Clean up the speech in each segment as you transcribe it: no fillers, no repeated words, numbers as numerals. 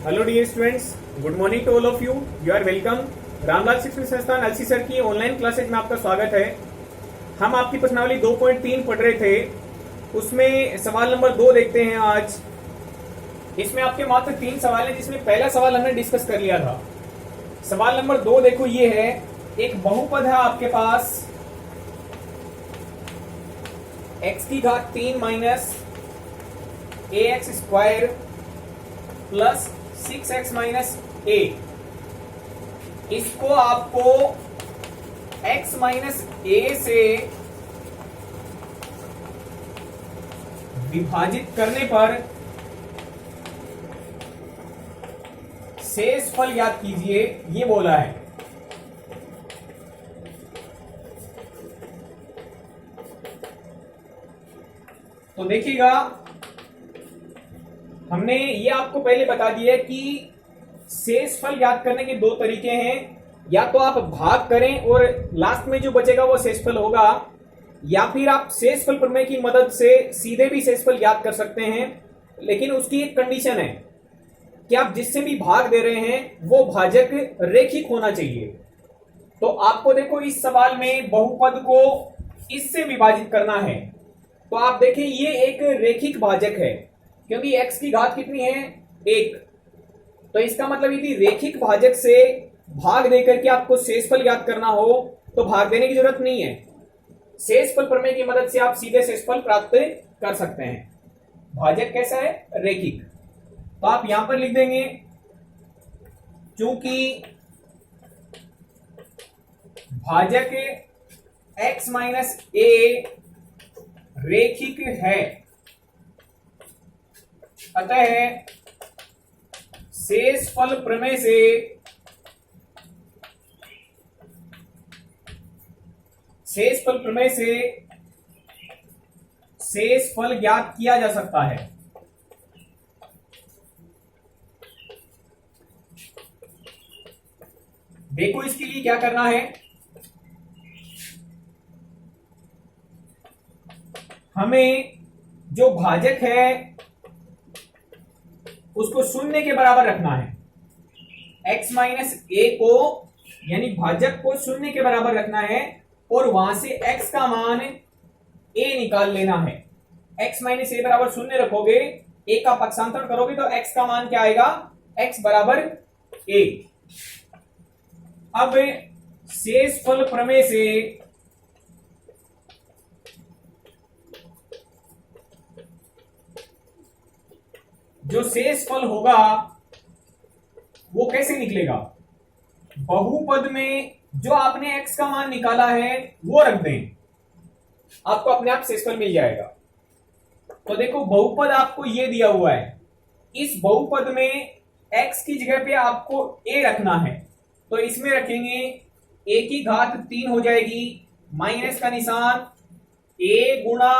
Hello dear students, good morning to all of you. You are welcome. Ramlal शिक्षण संस्थान अलसी sir की online classes में आपका स्वागत है। हम आपकी प्रश्नावली 2.3 पढ़ रहे थे, उसमें सवाल नंबर 2 देखते हैं आज। इसमें आपके मात्र 3 सवाल हैं, जिसमें पहला सवाल हमने डिस्कस कर लिया था। सवाल नंबर 2 देखो, ये है एक बहुपद है आपके पास x की घात 3 minus ax square plus 6x minus a। इसको आपको x माइनस a से विभाजित करने पर शेष फल याद कीजिए, ये बोला है। तो देखिएगा, हमने ये आपको पहले बता दिया कि शेष फल याद करने के 2 तरीके हैं। या तो आप भाग करें और लास्ट में जो बचेगा वो शेषफल होगा, या फिर आप शेषफल प्रमेय की मदद से सीधे भी शेषफल याद कर सकते हैं। लेकिन उसकी एक कंडीशन है कि आप जिससे भी भाग दे रहे हैं वो भाजक रेखिक होना चाहिए। तो आपको देखो, इस सवाल में बहुपद को इससे विभाजित करना है। तो आप देखें, ये एक रेखिक भाजक है, क्योंकि x की घात कितनी है 1। तो इसका मतलब यदि रेखिक भाजक से भाग देकर के आपको शेषफल याद करना हो तो भाग देने की जरूरत नहीं है। शेषफल प्रमेय की मदद से आप सीधे शेषफल प्राप्त कर सकते हैं। भाजक कैसा है? रेखिक। तो आप यहां पर लिख देंगे, चूंकि भाजक x माइनस a रेखिक है, अतः शेषफल प्रमेय से शेषफल ज्ञात किया जा सकता है। देखो, इसके लिए क्या करना है, हमें जो भाजक है उसको 0 के बराबर रखना है। x माइनस a को, यानी भाजक को 0 के बराबर रखना है और वहां से x का मान a निकाल लेना है। x माइनस a बराबर 0 रखोगे, a का पक्षांतरण करोगे तो x का मान क्या आएगा? x बराबर a। अब शेषफल प्रमेय से जो शेषफल होगा वो कैसे निकलेगा? बहुपद में जो आपने x का मान निकाला है वो रख दें, आपको अपने आप शेषफल मिल जाएगा। तो देखो, बहुपद आपको ये दिया हुआ है, इस बहुपद में x की जगह पे आपको a रखना है। तो इसमें रखेंगे a की घात 3 हो जाएगी, माइनस का निशान, a गुणा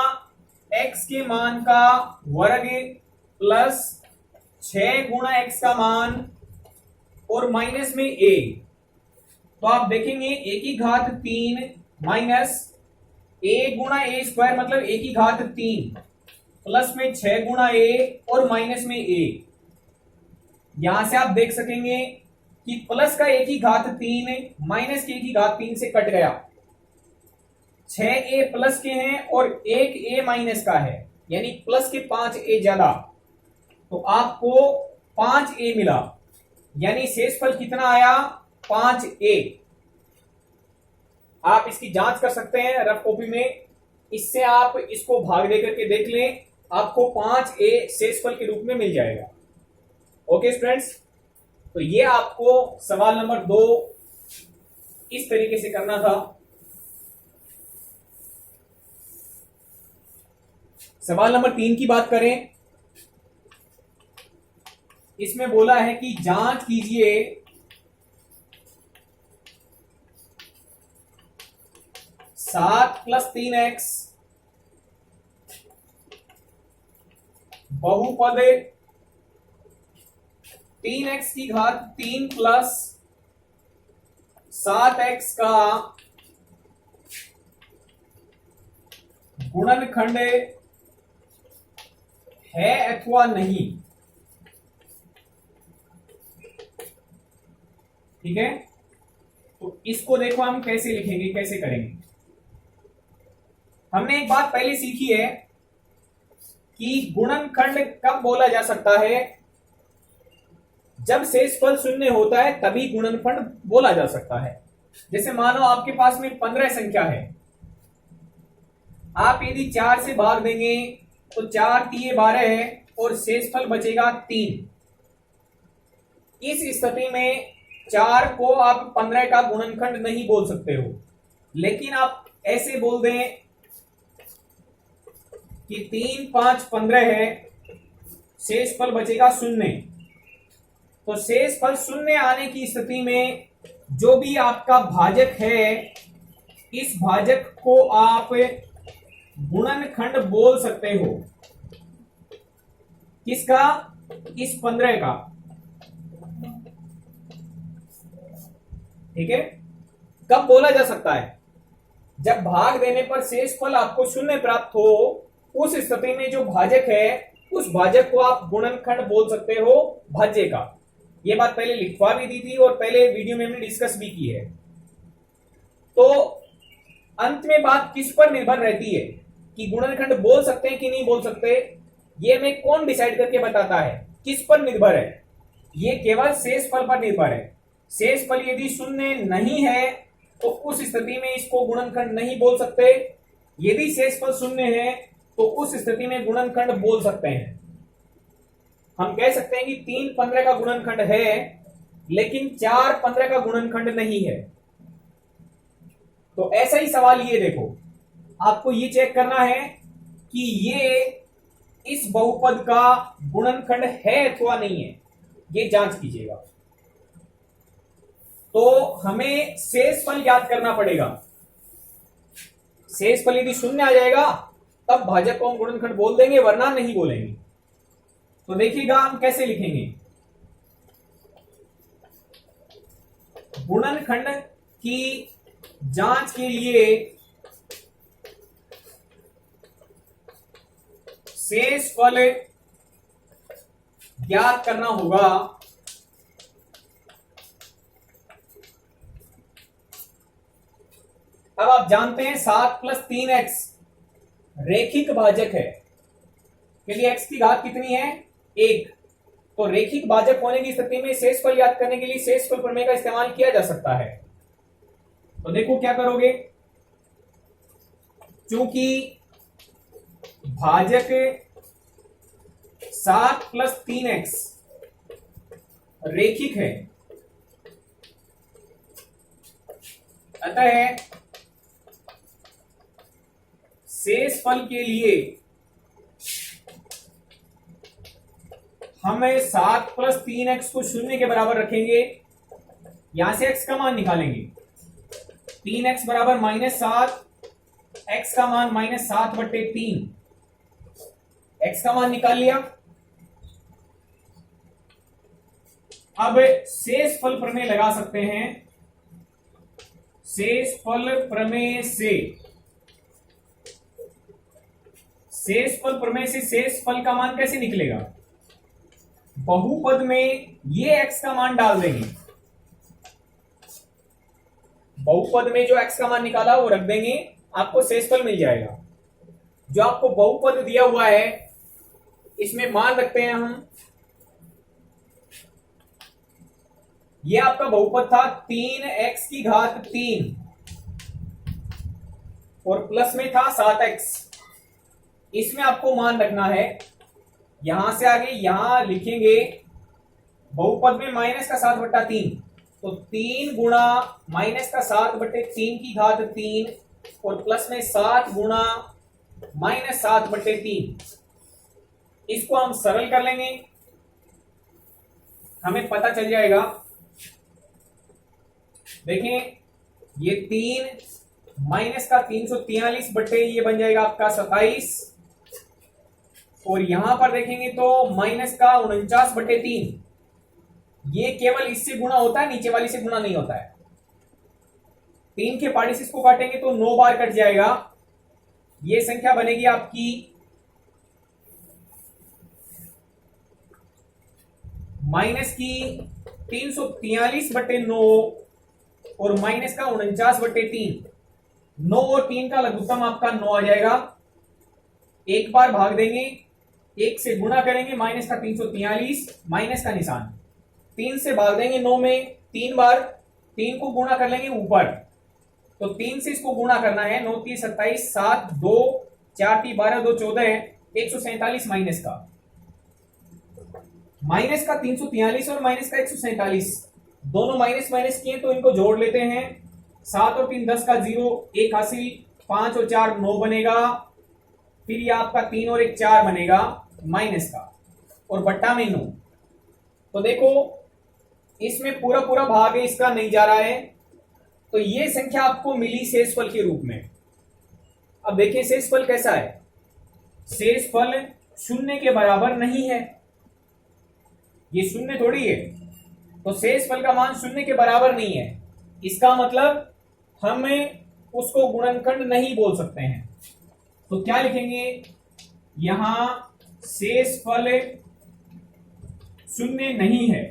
x के मान का वर्ग प्लस 6 गुणा x का मान और माइनस में a। तो आप देखेंगे a की घात 3 माइनस a गुणा a स्क्वायर, मतलब a की घात 3 प्लस में 6 गुणा a और माइनस में a। यहां से आप देख सकेंगे कि प्लस का a की घात 3 माइनस के a की घात 3 से कट गया। 6a प्लस के हैं और 1a माइनस का है, यानी प्लस के 5a ज्यादा, तो आपको 5a मिला, यानी शेषफल कितना आया? 5a। आप इसकी जांच कर सकते हैं रफ कॉपी में, इससे आप इसको भाग देकर के देख लें, आपको 5a शेषफल के रूप में मिल जाएगा। ओके स्टूडेंट्स, तो ये आपको सवाल नंबर 2 इस तरीके से करना था। सवाल नंबर 3 की बात करें, इसमें बोला है कि जांच कीजिए 7 प्लस 3x बहुपद 3x की घात 3 प्लस 7x का गुणनखंड है अथवा नहीं। ठीक है, तो इसको देखो हम कैसे लिखेंगे, कैसे करेंगे। हमने एक बात पहले सीखी है कि गुणनखंड कब बोला जा सकता है, जब शेषफल शून्य होता है तभी गुणनखंड बोला जा सकता है। जैसे मानो आपके पास में 15 संख्या है, आप यदि 4 से भाग देंगे तो 4 तिये 12 है और शेषफल बचेगा 3। इस स्थिति में 4 को आप 15 का गुणनखंड नहीं बोल सकते हो, लेकिन आप ऐसे बोल दें कि 3 5 15 है, शेषफल बचेगा 0। तो शेषफल 0 आने की स्थिति में जो भी आपका भाजक है, इस भाजक को आप गुणनखंड बोल सकते हो। किसका? इस 15 का। ठीक है, कब बोला जा सकता है? जब भाग देने पर शेषफल आपको 0 प्राप्त हो, उस स्थिति में जो भाजक है उस भाजक को आप गुणनखंड बोल सकते हो भाज्य का। यह बात पहले लिखवा भी दी थी और पहले वीडियो में हमने डिस्कस भी की है। तो अंत में बात किस पर निर्भर रहती है कि गुणनखंड बोल सकते हैं कि नहीं बोल सकते, ये हमें कौन डिसाइड करके बताता है? किस पर निर्भर है? ये केवल शेषफल पर निर्भर है। शेषफल यदि 0 नहीं है तो उस स्थिति में इसको गुणनखंड नहीं बोल सकते। यदि शेषफल 0 है तो उस स्थिति में गुणनखंड बोल सकते हैं। हम कह सकते हैं कि 3 15 का गुणनखंड है, लेकिन 4 15 का गुणनखंड नहीं है। तो ऐसा ही सवाल ये देखो, आपको ये चेक करना है कि ये इस बहुपद का गुणनखंड है अथवा नहीं है, ये जांच कीजिएगा। तो हमें शेषफल ज्ञात करना पड़ेगा। शेषफल यदि 0 आ जाएगा तब भाजक को हम गुणनखंड बोल देंगे, वरना नहीं बोलेंगे। तो देखिएगा हम कैसे लिखेंगे। गुणनखंड की जांच के लिए शेषफल ज्ञात करना होगा। अब आप जानते हैं 7 + 3x रेखिक भाजक है, के लिए x की घात कितनी है? 1। तो रेखिक भाजक होने की स्थिति में शेषफल ज्ञात करने के लिए शेषफल प्रमेय का इस्तेमाल किया जा सकता है। तो देखो क्या करोगे, चूंकि भाजक 7 + 3x रेखिक है, अतः शेषफल के लिए हम 7 + 3x को 0 के बराबर रखेंगे। यहां से x का मान निकालेंगे। 3x बराबर -7, x का मान -7/3। x का मान निकाल लिया। अब शेषफल प्रमेय लगा सकते हैं। शेषफल प्रमेय से शेषफल का मान कैसे निकलेगा? बहुपद में ये x का मान डाल देंगे, बहुपद में जो x का मान निकाला वो रख देंगे, आपको शेषफल मिल जाएगा। जो आपको बहुपद दिया हुआ है इसमें मान रखते हैं हम। ये आपका बहुपद था 3x की घात 3 और प्लस में था 7x। इसमें आपको मान रखना है। यहां से आगे यहां लिखेंगे बहुपद में -7/3, तो 3 गुणा -7/3 की घात 3 और प्लस में 7 गुणा -7/3। इसको हम सरल कर लेंगे, हमें पता चल जाएगा। देखें, ये 3 माइनस का 343 बटे ये बन जाएगा आपका 27, और यहां पर देखेंगे तो माइनस का 49/3। ये केवल इससे गुणा होता है, नीचे वाली से गुणा नहीं होता है। 3 के पार्टिसिस को काटेंगे तो 9 बार कट जाएगा। ये संख्या बनेगी आपकी माइनस की 343/9 और माइनस का 49/3। 9 और 3 का लघुत्तम आपका 9 आ जाएगा। एक बार भाग देंगे, एक से गुणा करेंगे, माइनस का 343, माइनस का निशान। 3 से भाग देंगे 9 में 3 बार, 3 को गुणा कर लेंगे ऊपर, तो 3 से इसको गुणा करना है। 9 3 27, 7 2 4 3 12 2 14, 147 माइनस का 343 और माइनस का 147 दोनों माइनस माइनस किए तो इनको जोड़ लेते हैं। 7 और 3 10 का 0, 1 हासिल, 5 और 4 9 बनेगा, फिर ये आपका 3 और 1 4 बनेगा माइनस का, और बट्टा में 9। तो देखो इसमें पूरा पूरा भाग है, इसका नहीं जा रहा है, तो ये संख्या आपको मिली शेषफल के रूप में। अब देखिए शेषफल कैसा है। शेषफल शून्य के बराबर नहीं है, ये शून्य थोड़ी है, तो शेषफल का मान शून्य के बराबर नहीं है। इसका मतलब हमें उसको गुणनखंड नहीं बोल सकते हैं। तो क्या लिखेंगे, यहां शेषफल शून्य नहीं है,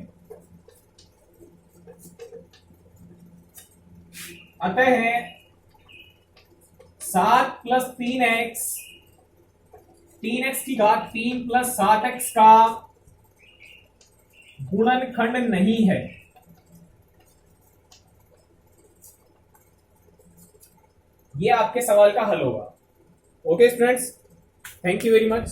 अतः 7 + 3x, 3x की घात 3 + 7x का गुणनखंड नहीं है। ये आपके सवाल का हल होगा। Okay students, thank you very much.